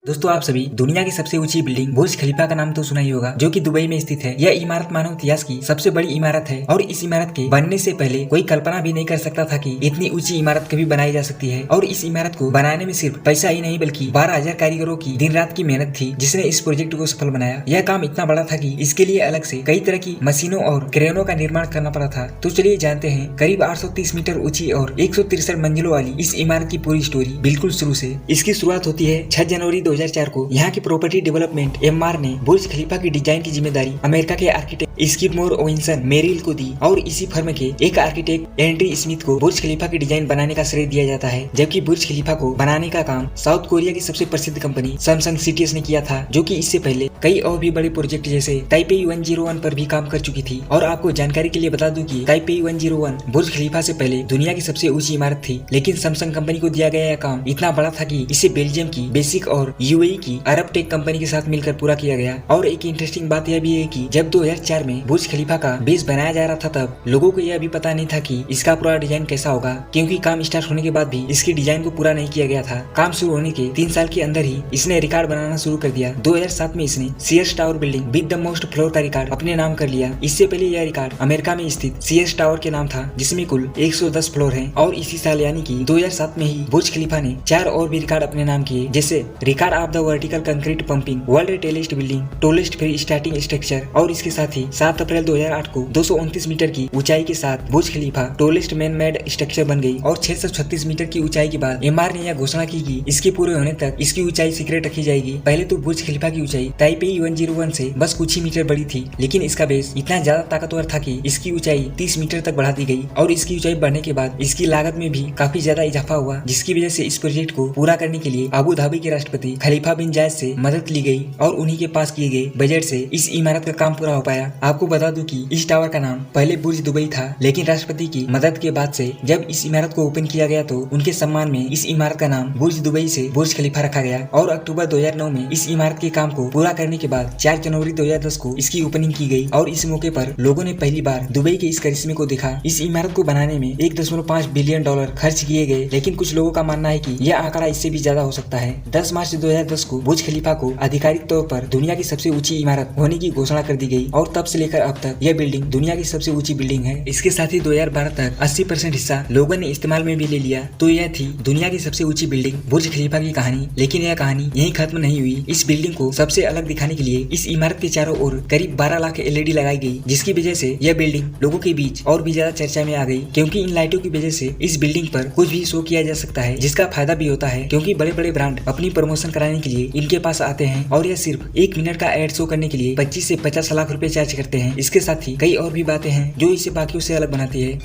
दोस्तों आप सभी दुनिया की सबसे ऊंची बिल्डिंग बुर्ज खलीफा का नाम तो सुना ही होगा, जो कि दुबई में स्थित है। यह इमारत मानव इतिहास की सबसे बड़ी इमारत है और इस इमारत के बनने से पहले कोई कल्पना भी नहीं कर सकता था कि इतनी ऊंची इमारत कभी बनाई जा सकती है। और इस इमारत को बनाने में सिर्फ पैसा ही नहीं बल्कि 12,000 कारीगरों की दिन रात की मेहनत थी, जिसने इस प्रोजेक्ट को सफल बनाया। यह काम इतना बड़ा था कि इसके लिए अलग से कई तरह की मशीनों और क्रेनों का निर्माण करना पड़ा था। तो चलिए जानते हैं करीब 830 मीटर ऊंची और 163 मंजिलों वाली इस इमारत की पूरी स्टोरी बिल्कुल शुरू से। इसकी शुरुआत होती है 6 जनवरी 2004 को। यहाँ की प्रॉपर्टी डेवलपमेंट एमआर ने बुर्ज खलीफा की डिजाइन की जिम्मेदारी अमेरिका के आर्किटेक्ट स्किडमोर ओविंसन मेरिल को दी और इसी फर्म के एक आर्किटेक्ट एंड्री स्मिथ को बुर्ज खलीफा की डिजाइन बनाने का श्रेय दिया जाता है। जबकि बुर्ज खलीफा को बनाने का काम साउथ कोरिया की सबसे प्रसिद्ध कंपनी सैमसंग सीटीएस ने किया था, जो कि इससे पहले कई और भी बड़े प्रोजेक्ट जैसे ताइपेई 101 पर भी काम कर चुकी थी। और आपको जानकारी के लिए बता दूं कि ताइपेई 101 बुर्ज खलीफा से पहले दुनिया की सबसे ऊंची इमारत थी, लेकिन सैमसंग कंपनी को दिया गया यह काम इतना बड़ा था कि इसे बेल्जियम की बेसिक और यूएई की अरब टेक कंपनी के साथ मिलकर पूरा किया गया। और एक इंटरेस्टिंग बात यह भी है कि जब 2004 में बुर्ज खलीफा का बेस बनाया जा रहा था, तब लोगों को यह भी पता नहीं था कि इसका पूरा डिजाइन कैसा होगा, क्योंकि काम स्टार्ट होने के बाद भी इसकी डिजाइन को पूरा नहीं किया गया था। काम शुरू होने के 3 साल के अंदर ही इसने रिकॉर्ड बनाना शुरू कर दिया। 2007 में इसने CS tower building with the most floor का रिकॉर्ड अपने नाम कर लिया। इससे पहले यह रिकॉर्ड अमेरिका में स्थित सीएस टावर के नाम था, जिसमें कुल 110 फ्लोर हैं। और इसी साल यानी कि 2007 में ही बुर्ज खलीफा ने 4 और भी रिकॉर्ड अपने नाम किए, जैसे record of the vertical concrete pumping, world tallest building, tallest free starting structure. और इसके साथ ही 7 अप्रैल 2008 को 229 मीटर की ऊंचाई के साथ बुर्ज खलीफा टोलेस्ट मैन मेड स्ट्रक्चर बन गई। और 636 मीटर की ऊंचाई के बाद एमआर ने यह घोषणा की कि इसके पूरे होने तक इसकी ऊंचाई सीक्रेट रखी जाएगी। पहले तो बुर्ज खलीफा की ऊंचाई ताइपेई 101 से बस कुछ ही मीटर बड़ी थी, लेकिन इसका बेस इतना ज्यादा ताकतवर था कि इसकी ऊंचाई 30 मीटर तक बढ़ा दी गई। और इसकी ऊंचाई बढ़ने के बाद इसकी लागत में भी काफी ज्यादा इजाफा हुआ, जिसकी वजह से इस प्रोजेक्ट को पूरा करने के लिए अबू धाबी के राष्ट्रपति खलीफा बिन जायद से मदद ली गई और उन्हीं के पास किए गए बजट से इस इमारत का काम पूरा हो पाया। आपको बता दूं कि इस टावर का नाम पहले बुर्ज दुबई था, लेकिन राष्ट्रपति की मदद के बाद से जब इस इमारत को ओपन किया गया तो उनके सम्मान में इस इमारत का नाम बुर्ज दुबई से बुर्ज खलीफा रखा गया। और अक्टूबर 2009 में इस इमारत के काम को पूरा करने के बाद 4 जनवरी 2010 को इसकी ओपनिंग की गई। और इस मौके पर लोगों ने पहली बार दुबई के इस करिश्मे को देखा। इस इमारत को बनाने में 1.5 बिलियन डॉलर खर्च किए गए, लेकिन कुछ लोगों का मानना है कि यह आंकड़ा इससे भी ज्यादा हो सकता है। 10 मार्च 2010 को बुर्ज खलीफा को आधिकारिक तौर पर दुनिया की सबसे ऊंची इमारत होने की घोषणा कर दी गई और तब से लेकर अब तक यह बिल्डिंग दुनिया की सबसे ऊंची बिल्डिंग है। इसके साथ ही 2012 तक 80% हिस्सा लोगों ने इस्तेमाल में भी ले लिया। तो यह थी दुनिया की सबसे ऊंची बिल्डिंग बुर्ज खलीफा की कहानी। लेकिन यह कहानी यहीं खत्म नहीं हुई। इस बिल्डिंग को सबसे अलग दिखाने के लिए इस इमारत के चारों ओर करीब 12 लाख एलईडी लगाई गई, जिसकी वजह से यह बिल्डिंग लोगों के बीच और भी ज्यादा चर्चा में आ गई, क्योंकि इन लाइटों की वजह से इस बिल्डिंग पर कुछ भी शो किया जा सकता है, जिसका फायदा भी होता है, क्योंकि बड़े बड़े ब्रांड अपनी प्रमोशन कराने के लिए इनके पास आते हैं। और यह सिर्फ 1 मिनट का एड शो करने के लिए 25 से 50 लाख रुपए चार्ज करते हैं। इसके साथ ही कई और भी बातें हैं जो इसे बाकियों से अलग बनाती है।